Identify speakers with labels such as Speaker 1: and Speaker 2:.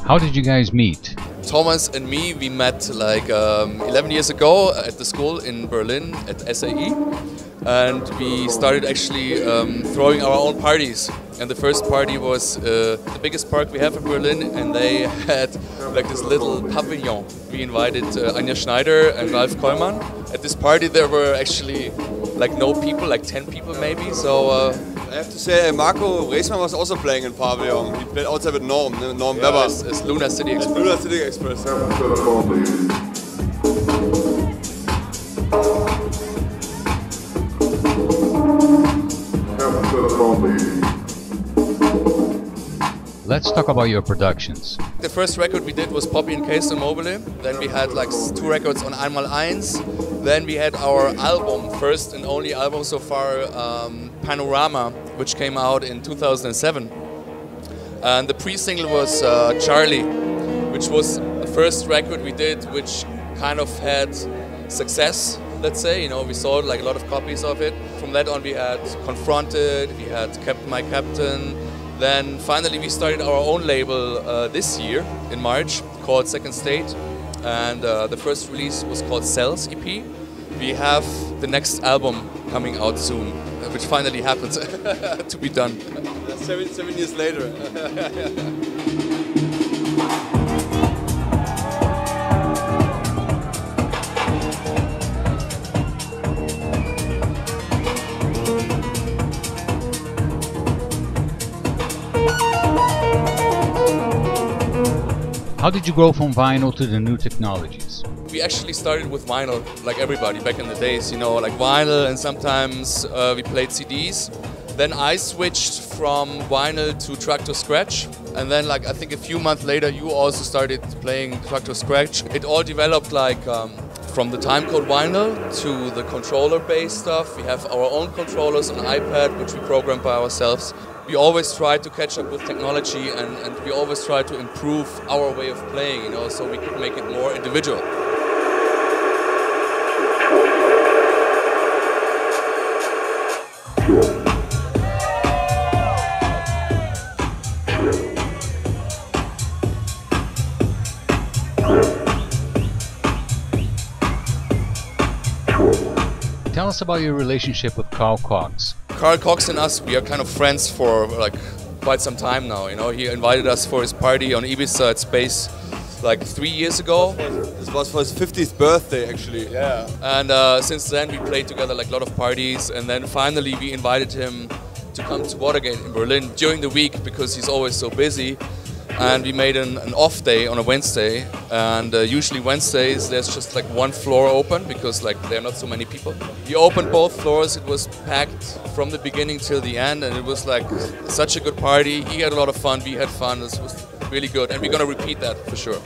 Speaker 1: How did you guys meet?
Speaker 2: Thomas and me, we met like 11 years ago at the school in Berlin at SAE, and we started actually throwing our own parties. And the first party was the biggest park we have in Berlin, and they had like this little pavilion. We invited Anja Schneider and Ralf Kollmann. At this party there were actually like no people, like 10 people maybe, so...
Speaker 3: I have to say, Marco Reesman was also playing in Pavilion. He played outside with Norm Weber.
Speaker 2: As Luna City Express.
Speaker 3: Luna City Express.
Speaker 1: Let's talk about your productions.
Speaker 2: The first record we did was Poppy and Case on Mobile. Then we had like 2 records on Einmal Eins. Then we had our album, first and only album so far, Panorama, which came out in 2007. And the pre-single was Charlie, which was the first record we did, which kind of had success, let's say. You know, we sold like a lot of copies of it. From that on we had Confronted, we had Captain My Captain. Then finally we started our own label this year in March called Second State, and the first release was called Cells EP. We have the next album coming out soon, which finally happens to be done.
Speaker 3: 7 years later.
Speaker 1: How did you grow from vinyl to the new technologies?
Speaker 2: We actually started with vinyl, like everybody back in the days, you know, like vinyl, and sometimes we played CDs. Then I switched from vinyl to track to scratch, and then like I think a few months later you also started playing track to scratch. It all developed like from the timecode vinyl to the controller-based stuff. We have our own controllers on iPad, which we program by ourselves. We always try to catch up with technology, and we always try to improve our way of playing, you know, so we could make it more individual.
Speaker 1: Tell us about your relationship with Carl Cox.
Speaker 2: Carl Cox and us, we are kind of friends for like quite some time now, you know. He invited us for his party on Ibiza at Space like 3 years ago.
Speaker 3: This was for his 50th birthday actually.
Speaker 2: Yeah. And since then we played together like a lot of parties, and then finally we invited him to come to Watergate in Berlin during the week because he's always so busy. And we made an off day on a Wednesday, and usually Wednesdays there's just like one floor open because like there are not so many people. We opened both floors, it was packed from the beginning till the end, and it was like such a good party. He had a lot of fun, we had fun, it was really good, and we're gonna repeat that for sure.